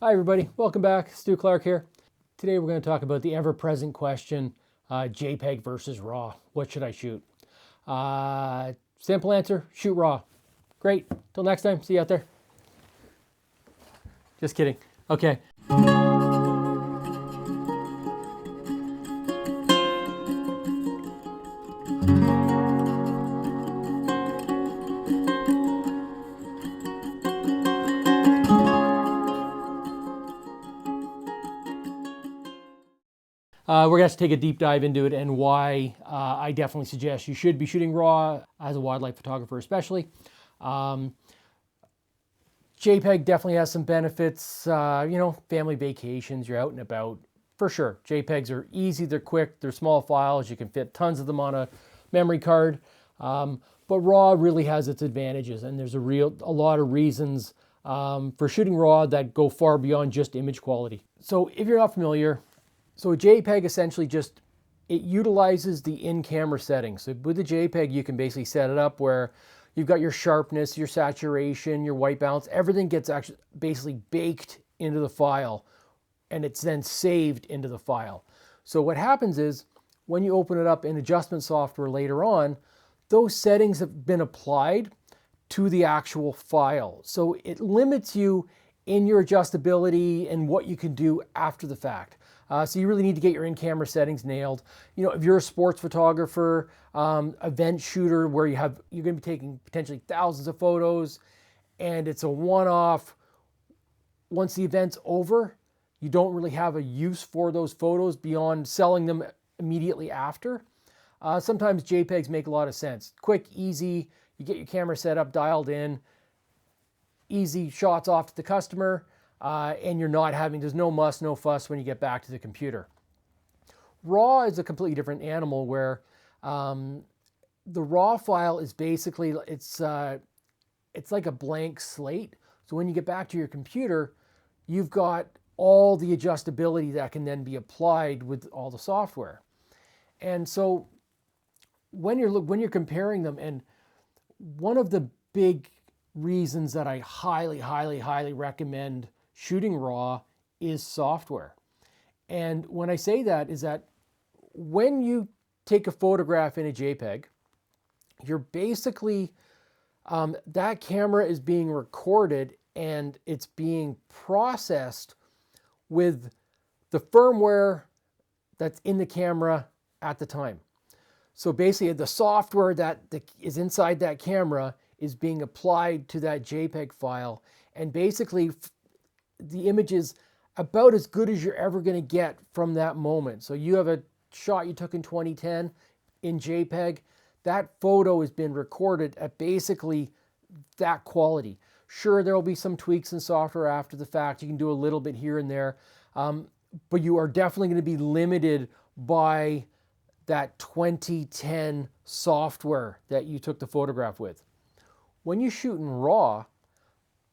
Hi everybody, welcome back. Stu Clark here. Today we're going to talk about the ever-present question, JPEG versus RAW. What should I shoot? Simple answer, shoot RAW. Great, till next time, see you out there. Just kidding. Okay. We're going to have to take a deep dive into it and why I definitely suggest you should be shooting RAW as a wildlife photographer especially. JPEG definitely has some benefits, family vacations, you're out and about, for sure. JPEGs are easy, they're quick, they're small files, you can fit tons of them on a memory card. But RAW really has its advantages, and there's a lot of reasons for shooting RAW that go far beyond just image quality. So if you're not familiar, so a JPEG essentially it utilizes the in-camera settings. So with the JPEG, you can basically set it up where you've got your sharpness, your saturation, your white balance, everything gets actually basically baked into the file, and it's then saved into the file. So what happens is when you open it up in adjustment software later on, those settings have been applied to the actual file. So it limits you in your adjustability and what you can do after the fact. So you really need to get your in-camera settings nailed. You know, if you're a sports photographer, event shooter where you're going to be taking potentially thousands of photos and it's a one-off, once the event's over, you don't really have a use for those photos beyond selling them immediately after. Sometimes JPEGs make a lot of sense. Quick, easy, you get your camera set up, dialed in, easy shots off to the customer, and there's no muss, no fuss when you get back to the computer. RAW is a completely different animal where the RAW file is basically, it's like a blank slate. So when you get back to your computer, you've got all the adjustability that can then be applied with all the software. And so when you're comparing them, and one of the big reasons that I highly, highly, highly recommend shooting RAW is software. And when I say that is that when you take a photograph in a JPEG, you're basically, that camera is being recorded and it's being processed with the firmware that's in the camera at the time. So basically the software that is inside that camera is being applied to that JPEG file, and basically the image is about as good as you're ever going to get from that moment. So you have a shot you took in 2010 in JPEG, that photo has been recorded at basically that quality. Sure, there will be some tweaks in software after the fact. You can do a little bit here and there, but you are definitely going to be limited by that 2010 software that you took the photograph with. When you shoot in RAW,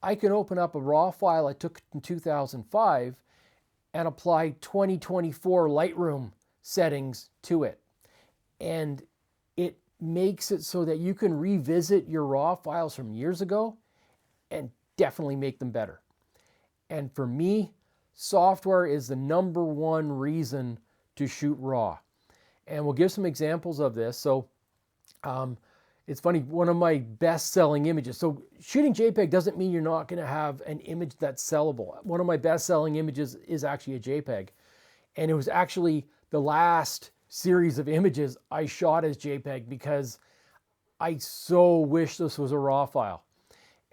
I can open up a RAW file I took in 2005 and apply 2024 Lightroom settings to it. And it makes it so that you can revisit your RAW files from years ago and definitely make them better. And for me, software is the number one reason to shoot RAW. And we'll give some examples of this. So it's funny, one of my best-selling images. So shooting JPEG doesn't mean you're not going to have an image that's sellable. One of my best-selling images is actually a JPEG. And it was actually the last series of images I shot as JPEG because I so wish this was a RAW file.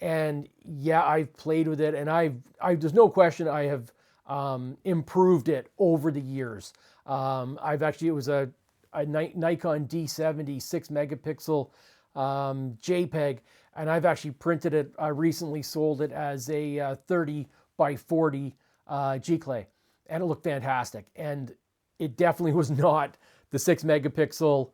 And yeah, I've played with it, and there's no question I have improved it over the years. It was a Nikon D70 6 megapixel JPEG, and I've actually printed it. I recently sold it as a 30 by 40 G-Clay, and it looked fantastic. And it definitely was not the 6 megapixel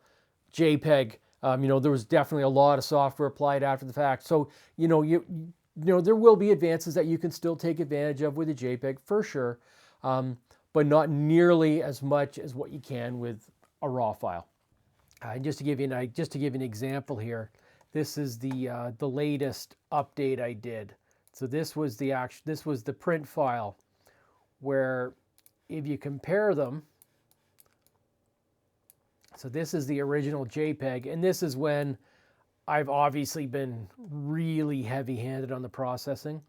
JPEG. There was definitely a lot of software applied after the fact. So, there will be advances that you can still take advantage of with a JPEG for sure, but not nearly as much as what you can with a RAW file. Just to give you an example here, this is the latest update I did. So this was the print file where if you compare them, so this is the original JPEG, and this is when I've obviously been really heavy-handed on the processing.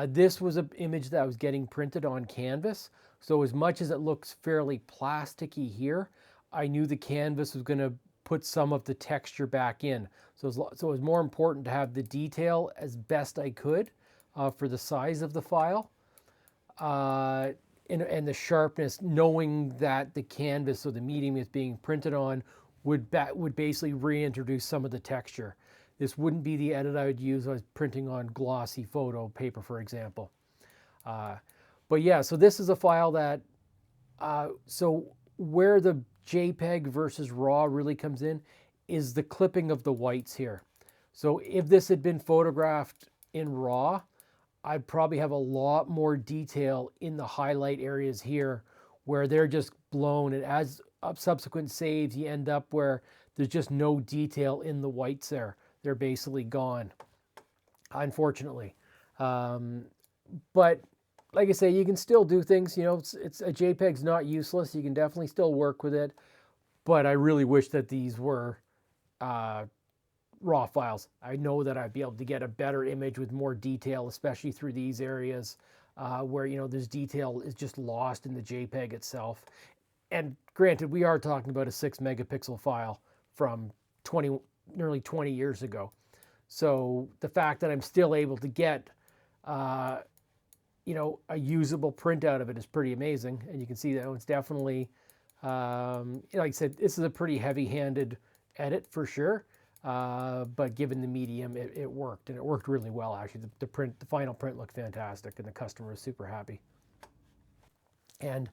This was an image that I was getting printed on canvas. So as much as it looks fairly plasticky here, I knew the canvas was going to put some of the texture back in. So it was more important to have the detail as best I could for the size of the file. And the sharpness, knowing that the canvas or the medium is being printed on would basically reintroduce some of the texture. This wouldn't be the edit I would use if I was printing on glossy photo paper, for example. But yeah, so this is a file that, so where the JPEG versus RAW really comes in is the clipping of the whites here. So if this had been photographed in RAW, I'd probably have a lot more detail in the highlight areas here where they're just blown, and as subsequent saves you end up where there's just no detail in the whites there. They're basically gone, unfortunately. But like I say, you can still do things, you know, it's a JPEG's not useless. You can definitely still work with it, but I really wish that these were RAW files. I know that I'd be able to get a better image with more detail, especially through these areas where, you know, this detail is just lost in the JPEG itself. And granted, we are talking about a 6 megapixel file from nearly 20 years ago. So the fact that I'm still able to get, you know, a usable print out of it is pretty amazing. And you can see that it's definitely, like I said, this is a pretty heavy-handed edit for sure. But given the medium, it worked, and it worked really well, actually. The final print looked fantastic, and the customer was super happy. And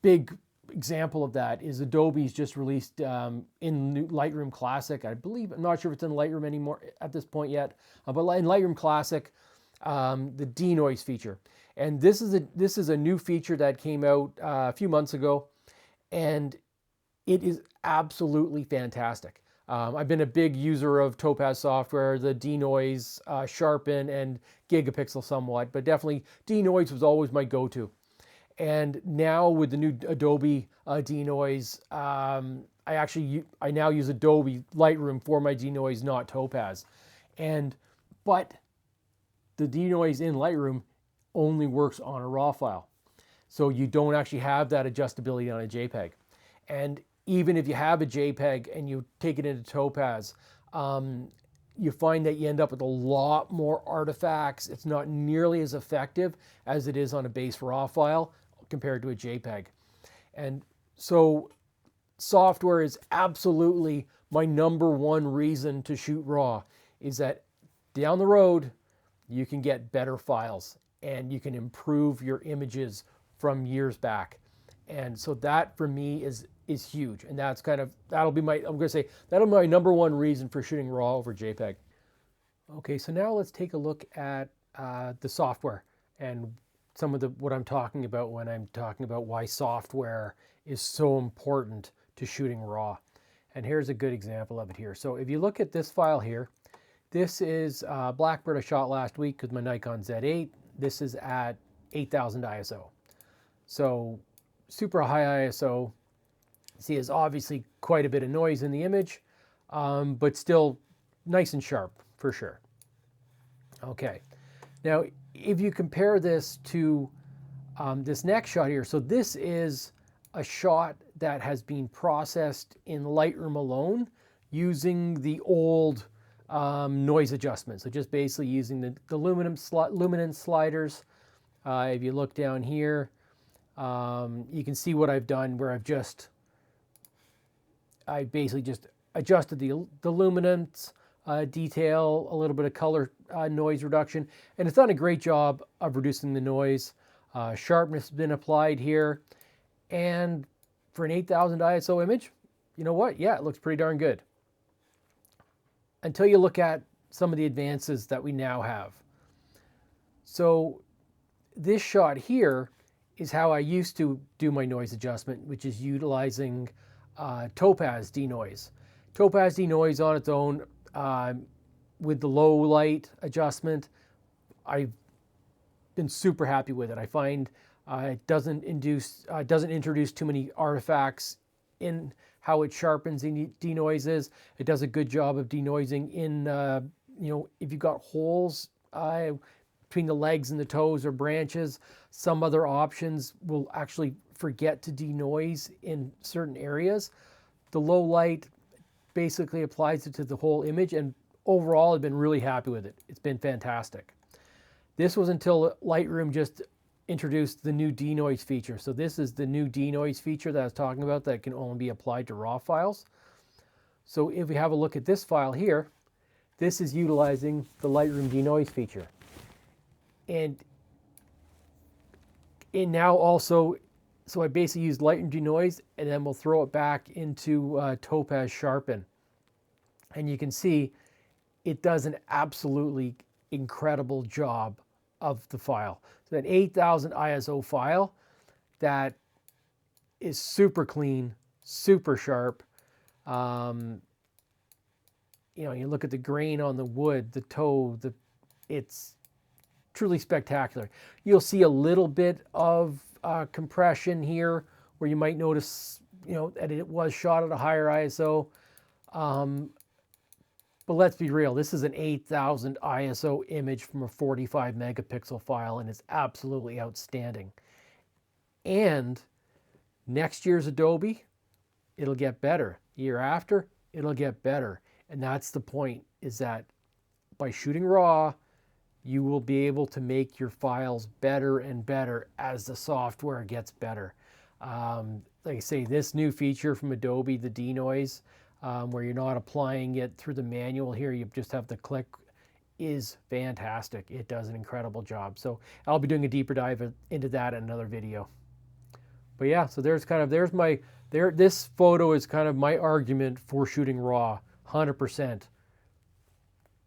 big example of that is Adobe's just released in Lightroom Classic, I believe. I'm not sure if it's in Lightroom anymore at this point yet, but in Lightroom Classic, the denoise feature. And this is a new feature that came out a few months ago, and it is absolutely fantastic. I've been a big user of Topaz software, the denoise, sharpen, and gigapixel somewhat, but definitely denoise was always my go-to. And now with the new Adobe denoise, I now use Adobe Lightroom for my denoise, not Topaz. But the denoise in Lightroom only works on a RAW file. So you don't actually have that adjustability on a JPEG. And even if you have a JPEG and you take it into Topaz, you find that you end up with a lot more artifacts. It's not nearly as effective as it is on a base RAW file compared to a JPEG. And so software is absolutely my #1 reason to shoot RAW, is that down the road, you can get better files and you can improve your images from years back. And so that for me is huge. And that'll be my #1 reason for shooting RAW over JPEG. Okay, so now let's take a look at the software and some of what I'm talking about when I'm talking about why software is so important to shooting RAW. And here's a good example of it here. So if you look at this file here, this is Blackbird I shot last week with my Nikon Z8. This is at 8000 ISO. So super high ISO. See, there's obviously quite a bit of noise in the image, but still nice and sharp for sure. Okay, now if you compare this to this next shot here, so this is a shot that has been processed in Lightroom alone using the old noise adjustment. So just basically using the luminance sliders. If you look down here, you can see what I've done where I basically just adjusted the luminance detail, a little bit of color noise reduction, and it's done a great job of reducing the noise. Sharpness has been applied here, and for an 8000 ISO image, you know what? Yeah, it looks pretty darn good. Until you look at some of the advances that we now have. So this shot here is how I used to do my noise adjustment, which is utilizing Topaz denoise. Topaz denoise on its own, with the low light adjustment, I've been super happy with it. I find It doesn't introduce too many artifacts in how it sharpens and denoises. It does a good job of denoising in, if you've got holes between the legs and the toes or branches. Some other options will actually forget to denoise in certain areas. The low light basically applies it to the whole image, and overall I've been really happy with it. It's been fantastic. This was until Lightroom just introduced the new denoise feature. So this is the new denoise feature that I was talking about that can only be applied to RAW files. So if we have a look at this file here, this is utilizing the Lightroom denoise feature. And it now also, so I basically used Lightroom denoise, and then we'll throw it back into Topaz sharpen. And you can see it does an absolutely incredible job of the file. So an 8000 ISO file that is super clean, super sharp. You look at the grain on the wood, the toe, it's truly spectacular. You'll see a little bit of compression here where you might notice, that it was shot at a higher ISO. But let's be real, this is an 8000 ISO image from a 45 megapixel file, and it's absolutely outstanding. And next year's Adobe, it'll get better. Year after, it'll get better. And that's the point, is that by shooting RAW, you will be able to make your files better and better as the software gets better. Like I say, this new feature from Adobe, the denoise, where you're not applying it through the manual here, you just have to click, is fantastic. It does an incredible job. So I'll be doing a deeper dive into that in another video. But yeah, so this photo is kind of my argument for shooting RAW, 100%.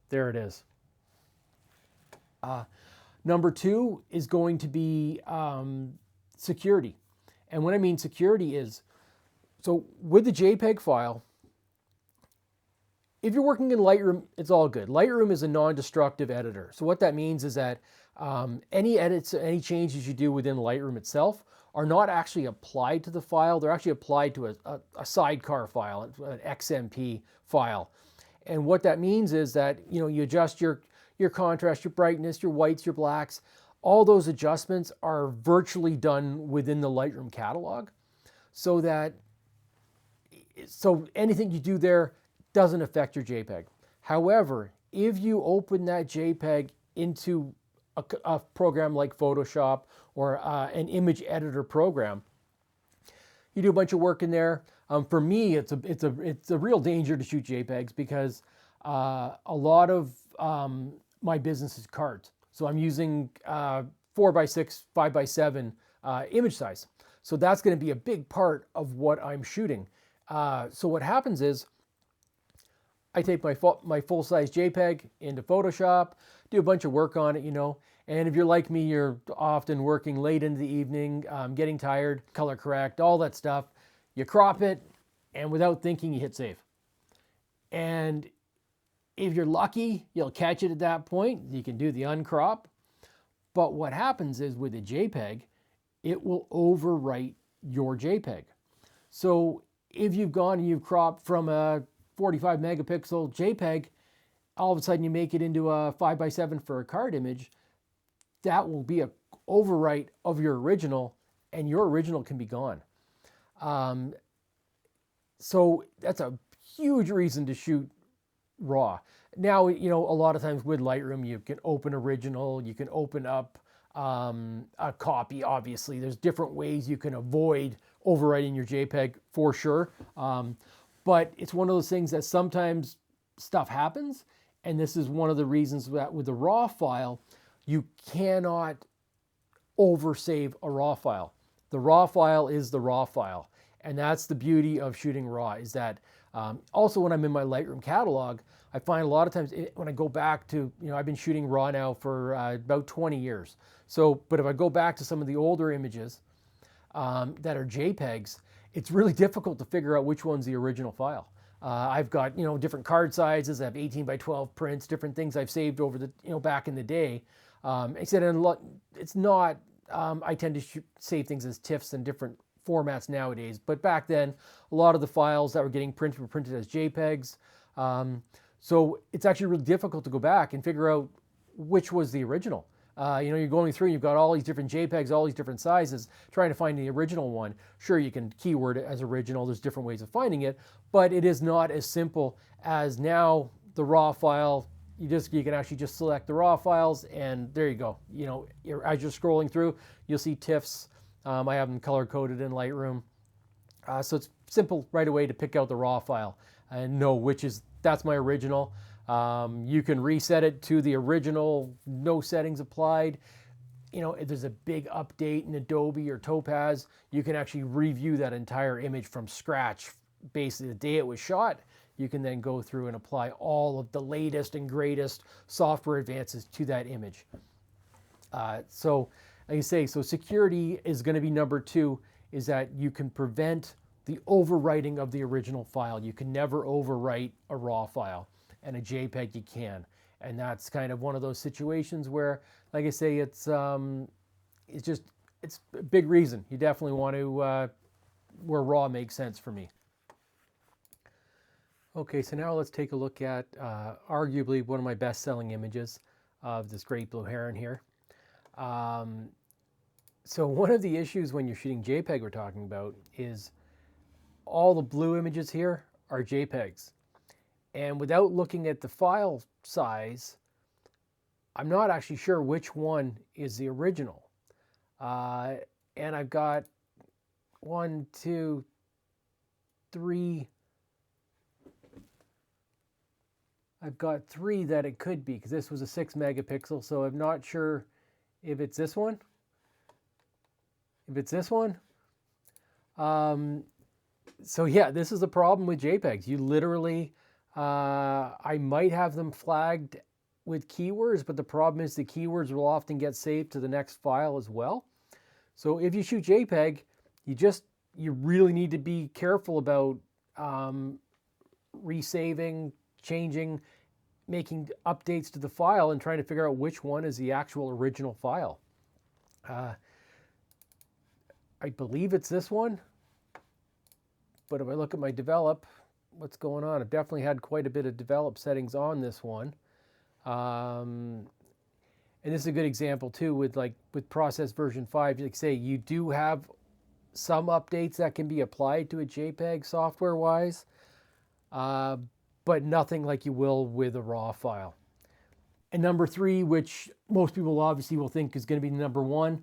There it is. Number two is going to be security. And when I mean security is, so with the JPEG file, if you're working in Lightroom, it's all good. Lightroom is a non-destructive editor. So what that means is that any edits, any changes you do within Lightroom itself are not actually applied to the file. They're actually applied to a sidecar file, an XMP file. And what that means is that, you adjust your contrast, your brightness, your whites, your blacks. All those adjustments are virtually done within the Lightroom catalog, so anything you do there doesn't affect your JPEG. However, if you open that JPEG into a program like Photoshop or an image editor program, you do a bunch of work in there. For me, it's a real danger to shoot JPEGs because a lot of my business is cards. So I'm using 4x6, 5x7 image size. So that's going to be a big part of what I'm shooting. So what happens is I take my full-size JPEG into Photoshop, do a bunch of work on it, and if you're like me, you're often working late into the evening, getting tired, color correct, all that stuff. You crop it, and without thinking, you hit save. And if you're lucky, you'll catch it at that point. You can do the uncrop. But what happens is with a JPEG, it will overwrite your JPEG. So if you've gone and you've cropped from a 45 megapixel JPEG, all of a sudden you make it into a 5x7 for a card image, that will be an overwrite of your original, and your original can be gone. So that's a huge reason to shoot RAW. Now, a lot of times with Lightroom, you can open original, you can open up a copy, obviously. There's different ways you can avoid overwriting your JPEG for sure. But it's one of those things that sometimes stuff happens, and this is one of the reasons that with the RAW file, you cannot oversave a RAW file. The RAW file is the RAW file, and that's the beauty of shooting RAW, is that also when I'm in my Lightroom catalog, I find a lot of times when I go back to, I've been shooting RAW now for about 20 years. But if I go back to some of the older images that are JPEGs, it's really difficult to figure out which one's the original file. I've got, different card sizes. I have 18 by 12 prints, different things I've saved over the, back in the day. Except it's not I tend to save things as TIFFs and different formats nowadays. But back then, a lot of the files that were getting printed were printed as JPEGs. So it's actually really difficult to go back and figure out which was the original. You're going through and you've got all these different JPEGs, all these different sizes, trying to find the original one. Sure, you can keyword it as original. There's different ways of finding it, but it is not as simple as now the raw file. You can actually just select the raw files and there you go. As you're scrolling through, you'll see TIFFs. I have them color coded in Lightroom. So it's simple right away to pick out the raw file and know that's my original. You can reset it to the original, no settings applied. If there's a big update in Adobe or Topaz, you can actually review that entire image from scratch, basically the day it was shot. You can then go through and apply all of the latest and greatest software advances to that image. So like I say, so security is going to be number 2, is that you can prevent the overwriting of the original file. You can never overwrite a raw file, and a JPEG you can. And that's kind of one of those situations where, like I say, it's a big reason. You definitely want to, where raw makes sense for me. Okay, so now let's take a look at arguably one of my best-selling images of this great blue heron here. So one of the issues when you're shooting JPEG we're talking about is all the blue images here are JPEGs. And without looking at the file size, I'm not actually sure which one is the original. And I've got 1, 2, 3. I've got 3 that it could be, because this was a 6 megapixel, so I'm not sure if it's this one. If it's this one. So yeah, this is the problem with JPEGs. You literally, I might have them flagged with keywords, but the problem is the keywords will often get saved to the next file as well. So if you shoot JPEG, you really need to be careful about resaving, changing, making updates to the file and trying to figure out which one is the actual original file. I believe it's this one, but if I look at my develop, what's going on? I've definitely had quite a bit of develop settings on this one. And this is a good example too with process version 5, like say you do have some updates that can be applied to a JPEG software wise, but nothing like you will with a raw file. And number 3, which most people obviously will think is going to be number 1,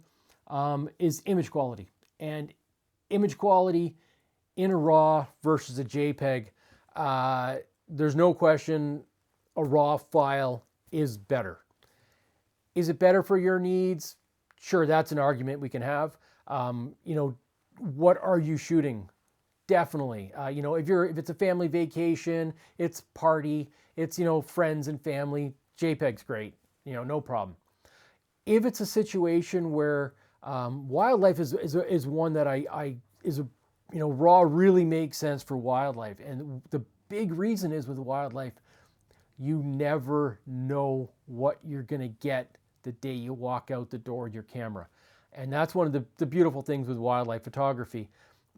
is image quality. And image quality in a RAW versus a JPEG, there's no question a RAW file is better. Is it better for your needs? Sure, that's an argument we can have. What are you shooting? Definitely. If it's a family vacation, it's party, it's, friends and family, JPEG's great, no problem. If it's a situation where wildlife is one that raw really makes sense for wildlife. And the big reason is with wildlife, you never know what you're going to get the day you walk out the door with your camera. And that's one of the beautiful things with wildlife photography,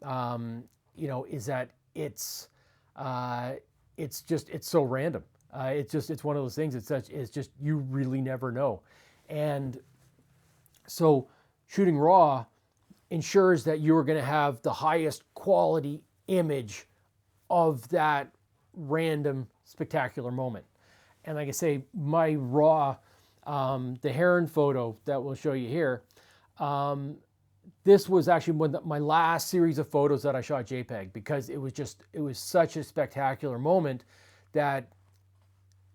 is that it's so random. It's one of those things. It's just, you really never know. And so shooting raw ensures that you're going to have the highest quality image of that random spectacular moment. And like I say, my raw, the heron photo that we'll show you here, this was actually my last series of photos that I shot JPEG, because it was such a spectacular moment that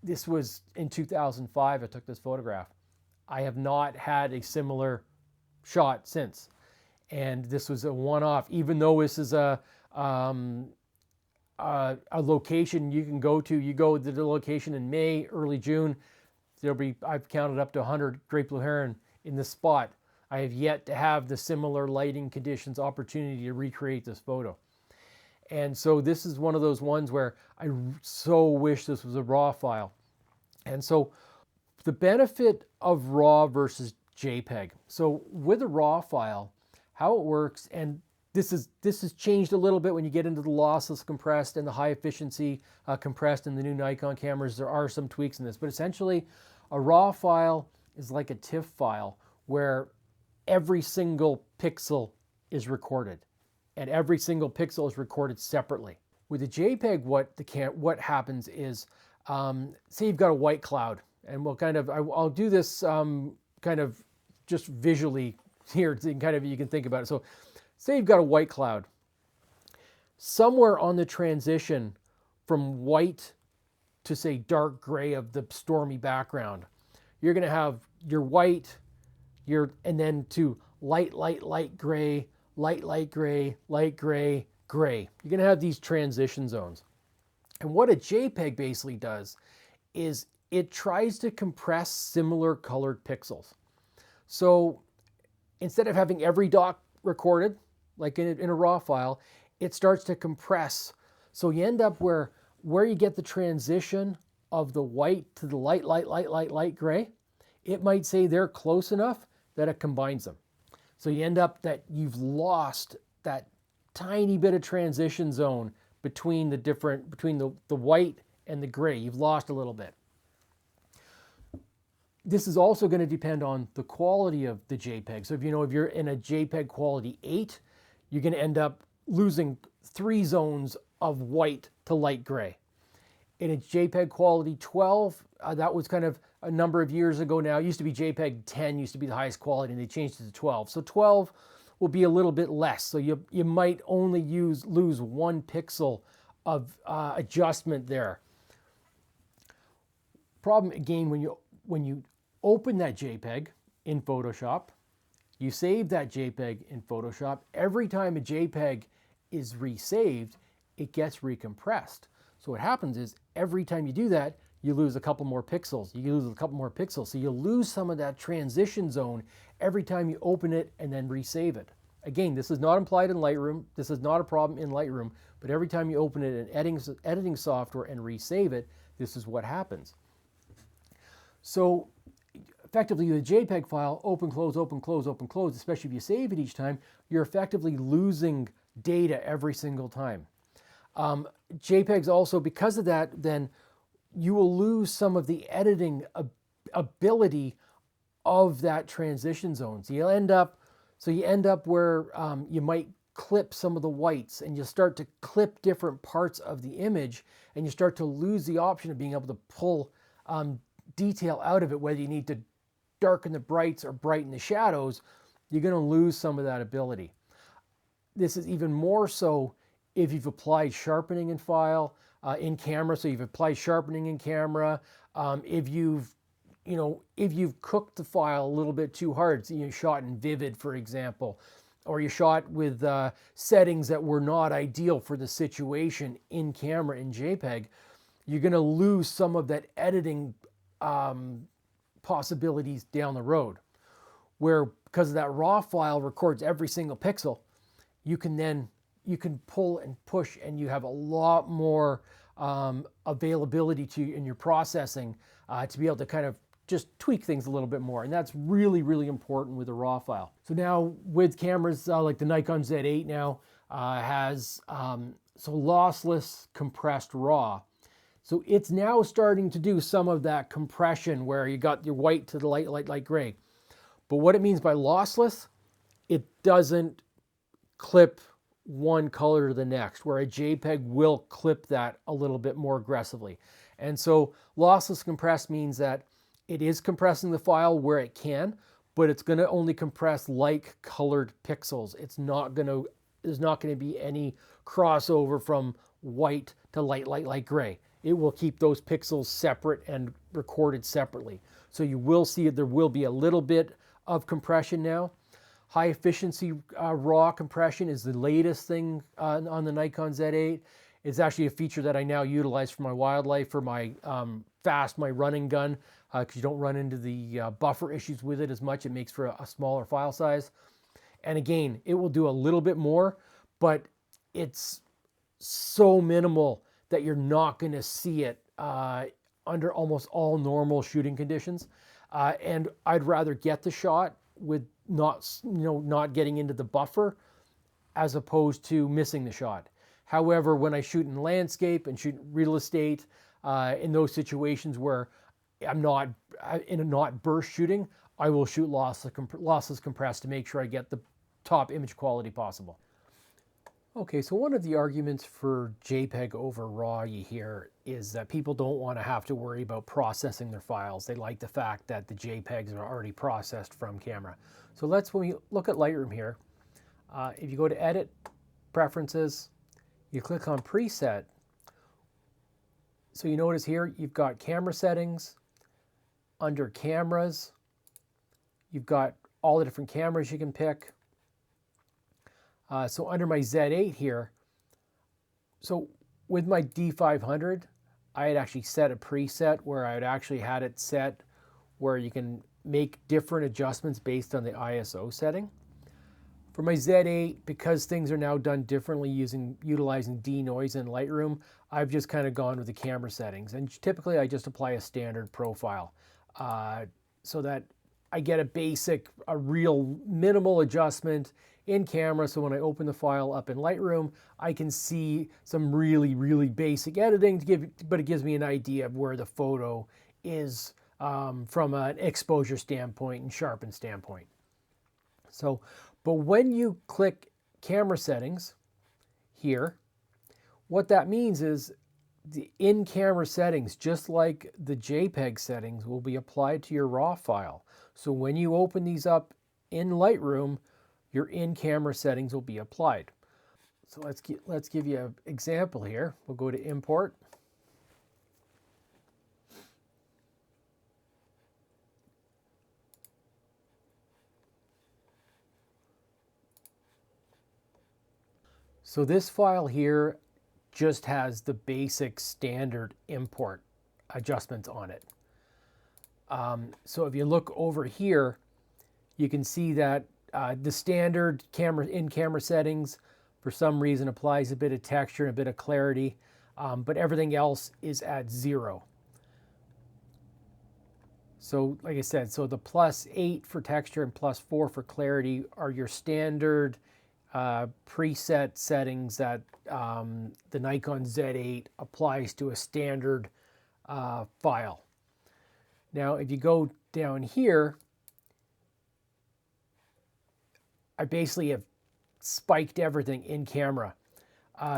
this was in 2005 I took this photograph. I have not had a similar shot since. And this was a one-off, even though this is a location you can go to. You go to the location in May, early June, I've counted up to 100 great blue heron in this spot. I have yet to have the similar lighting conditions opportunity to recreate this photo. And so this is one of those ones where I so wish this was a raw file. And so the benefit of raw versus JPEG. So with a RAW file, how it works, and this has changed a little bit when you get into the lossless compressed and the high efficiency compressed in the new Nikon cameras. There are some tweaks in this, but essentially a RAW file is like a TIFF file where every single pixel is recorded and every single pixel is recorded separately. With a JPEG, what happens is, say you've got a white cloud, and I'll do this kind of just visually here, you can think about it. So say you've got a white cloud. Somewhere on the transition from white to, say, dark gray of the stormy background, you're going to have your white, and then to light gray, light gray, light gray, gray. You're going to have these transition zones. And what a JPEG basically does is it tries to compress similar colored pixels. So instead of having every dot recorded, like in a RAW file, it starts to compress. So you end up where you get the transition of the white to the light gray, it might say they're close enough that it combines them. So you end up that you've lost that tiny bit of transition zone between the white and the gray. You've lost a little bit. This is also going to depend on the quality of the JPEG. So if you're in a JPEG quality 8, you're going to end up losing 3 zones of white to light gray. In a JPEG quality 12, that was kind of a number of years ago now. It used to be JPEG 10 used to be the highest quality, and they changed it to 12. So 12 will be a little bit less. So you might only lose 1 pixel of adjustment there. Problem again, when you open that JPEG in Photoshop, you save that JPEG in Photoshop. Every time a JPEG is resaved, it gets recompressed. So what happens is every time you do that, you lose a couple more pixels. You lose a couple more pixels. So you lose some of that transition zone every time you open it and then resave it. Again, this is not implied in Lightroom. This is not a problem in Lightroom, but every time you open it in editing software and resave it, this is what happens. So effectively, the JPEG file, open, close, open, close, open, close, especially if you save it each time, you're effectively losing data every single time. JPEGs also, because of that, then you will lose some of the editing ability of that transition zone. So you end up where you might clip some of the whites, and you start to clip different parts of the image, and you start to lose the option of being able to pull detail out of it, whether you need to darken the brights or brighten the shadows. You're going to lose some of that ability. This is even more so if you've applied sharpening in file, in camera. So you've applied sharpening in camera. If you've cooked the file a little bit too hard, so you shot in Vivid, for example, or you shot with settings that were not ideal for the situation in camera in JPEG, you're going to lose some of that editing possibilities down the road. Where, because of that RAW file records every single pixel, you can pull and push, and you have a lot more availability in your processing to be able to kind of just tweak things a little bit more. And that's really, really important with a RAW file. So now with cameras like the Nikon Z8 now has so lossless compressed RAW. So it's now starting to do some of that compression where you got your white to the light gray. But what it means by lossless, it doesn't clip one color to the next, where a JPEG will clip that a little bit more aggressively. And so lossless compressed means that it is compressing the file where it can, but it's going to only compress like colored pixels. There's not going to be any crossover from white to light gray. It will keep those pixels separate and recorded separately. So you will see there will be a little bit of compression now. High efficiency RAW compression is the latest thing on the Nikon Z8. It's actually a feature that I now utilize for my wildlife, for my my running gun, because you don't run into the buffer issues with it as much. It makes for a smaller file size. And again, it will do a little bit more, but it's so minimal that you're not going to see it under almost all normal shooting conditions. and I'd rather get the shot with not getting into the buffer as opposed to missing the shot. However, when I shoot in landscape and shoot real estate, in those situations where I'm not not burst shooting, I will shoot lossless compressed to make sure I get the top image quality possible. Okay, so one of the arguments for JPEG over RAW you hear is that people don't want to have to worry about processing their files. They like the fact that the JPEGs are already processed from camera. So when we look at Lightroom here, if you go to Edit, Preferences, you click on Preset. So you notice here you've got camera settings. Under cameras, you've got all the different cameras you can pick. So under my Z8 here, so with my D500, I had actually set a preset where I had actually had it set where you can make different adjustments based on the ISO setting. For my Z8, because things are now done differently utilizing denoising in Lightroom, I've just kind of gone with the camera settings. And typically I just apply a standard profile so that I get a real minimal adjustment in camera. So when I open the file up in Lightroom, I can see some really, really basic editing, but it gives me an idea of where the photo is from an exposure standpoint and sharpen standpoint. So, but when you click camera settings here, what that means is the in-camera settings, just like the JPEG settings, will be applied to your RAW file. So when you open these up in Lightroom, your in-camera settings will be applied. So let's give you an example here. We'll go to Import. So this file here just has the basic standard import adjustments on it. So if you look over here, you can see that the standard in-camera settings for some reason applies a bit of texture and a bit of clarity, but everything else is at 0. So like I said, so the +8 for texture and +4 for clarity are your standard preset settings that the Nikon Z8 applies to a standard file. Now, if you go down here, I basically have spiked everything in camera.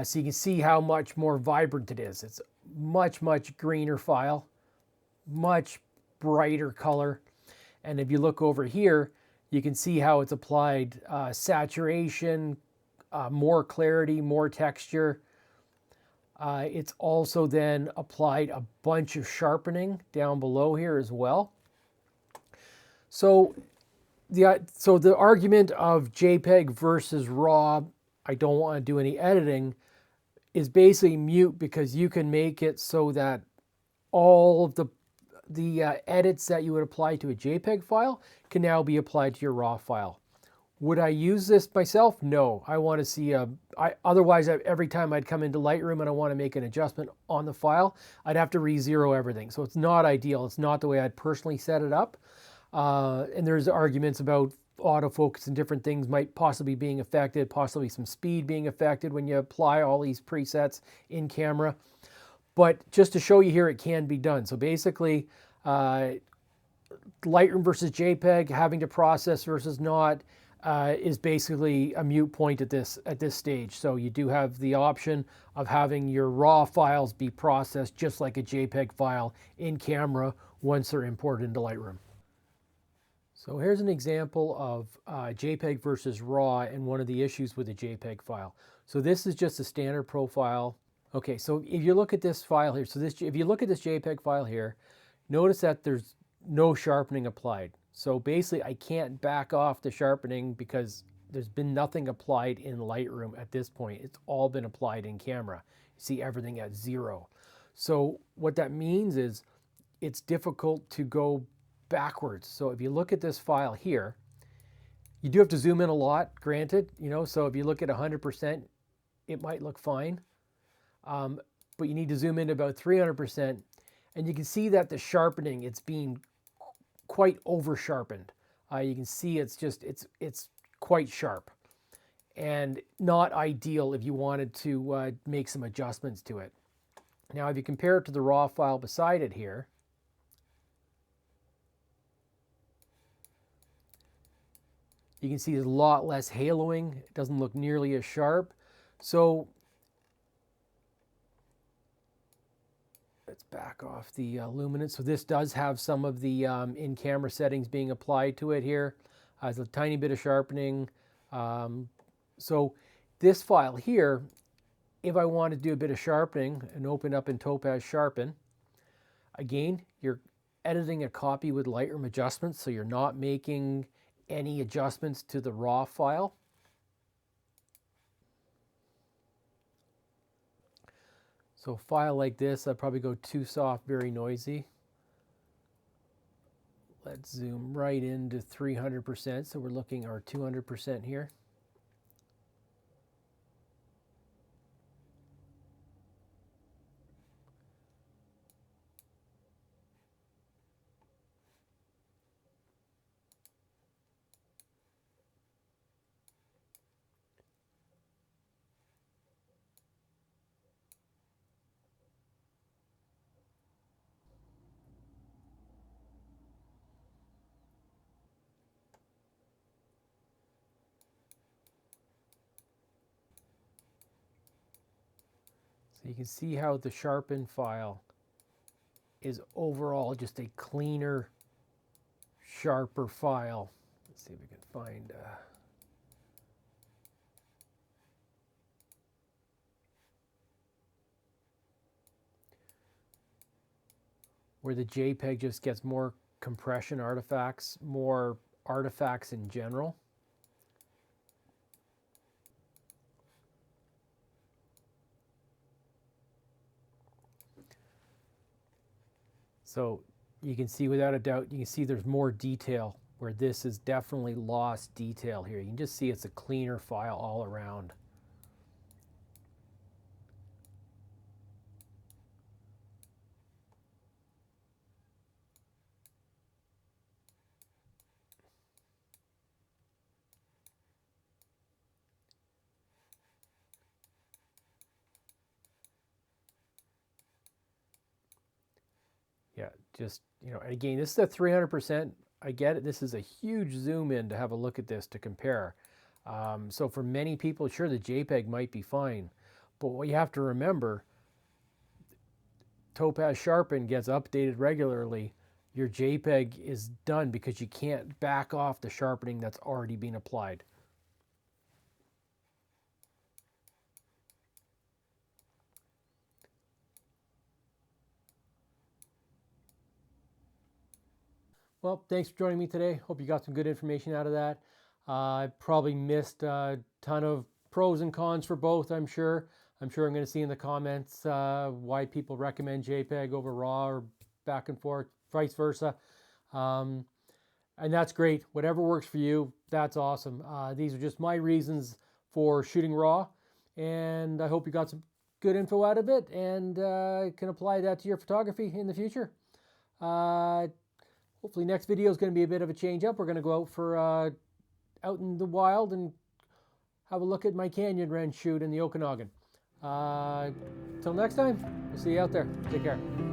So you can see how much more vibrant it is. It's much, much greener file, much brighter color. And if you look over here, you can see how it's applied saturation, more clarity, more texture. It's also then applied a bunch of sharpening down below here as well. So the argument of JPEG versus RAW, I don't want to do any editing, is basically mute, because you can make it so that all of the edits that you would apply to a JPEG file can now be applied to your RAW file. Would I use this myself? No. I want to see otherwise every time I'd come into Lightroom and I want to make an adjustment on the file, I'd have to re-zero everything. So it's not ideal. It's not the way I'd personally set it up. And there's arguments about autofocus and different things might possibly being affected, possibly some speed being affected when you apply all these presets in camera. But just to show you here, it can be done. So basically, Lightroom versus JPEG, having to process versus not, is basically a moot point at this stage. So you do have the option of having your RAW files be processed just like a JPEG file in camera once they're imported into Lightroom. So here's an example of JPEG versus RAW and one of the issues with the JPEG file. So this is just a standard profile. Okay, so if you look at this file here, if you look at this JPEG file here, notice that there's no sharpening applied. So basically I can't back off the sharpening because there's been nothing applied in Lightroom at this point. It's all been applied in camera. You see everything at 0. So what that means is it's difficult to go backwards. So if you look at this file here, you do have to zoom in a lot, granted, so if you look at 100%, it might look fine. But you need to zoom in to about 300%. And you can see that the sharpening, it's being quite over sharpened. You can see it's quite sharp and not ideal if you wanted to make some adjustments to it. Now, if you compare it to the raw file beside it here, you can see there's a lot less haloing. It doesn't look nearly as sharp. So let's back off the luminance. So this does have some of the in-camera settings being applied to it here. Has a tiny bit of sharpening. So this file here, if I want to do a bit of sharpening and open up in Topaz Sharpen, again, you're editing a copy with Lightroom adjustments, so you're not making any adjustments to the raw file. So a file like this, I'd probably go too soft, very noisy. Let's zoom right into 300%, so we're looking our 200% here. So you can see how the sharpened file is overall just a cleaner, sharper file. Let's see if we can find where the JPEG just gets more compression artifacts, more artifacts in general. So you can see without a doubt, you can see there's more detail where this is definitely lost detail here. You can just see it's a cleaner file all around. Yeah, just, again, this is a 300%. I get it. This is a huge zoom in to have a look at this to compare. So for many people, sure, the JPEG might be fine. But what you have to remember, Topaz Sharpen gets updated regularly. Your JPEG is done because you can't back off the sharpening that's already been applied. Well, thanks for joining me today. Hope you got some good information out of that. I probably missed a ton of pros and cons for both, I'm sure. I'm going to see in the comments why people recommend JPEG over RAW or back and forth, vice versa. And that's great. Whatever works for you, that's awesome. These are just my reasons for shooting RAW. And I hope you got some good info out of it and can apply that to your photography in the future. Hopefully next video is going to be a bit of a change up. We're going to go out for out in the wild and have a look at my canyon wren shoot in the Okanagan. Till next time, we'll see you out there. Take care.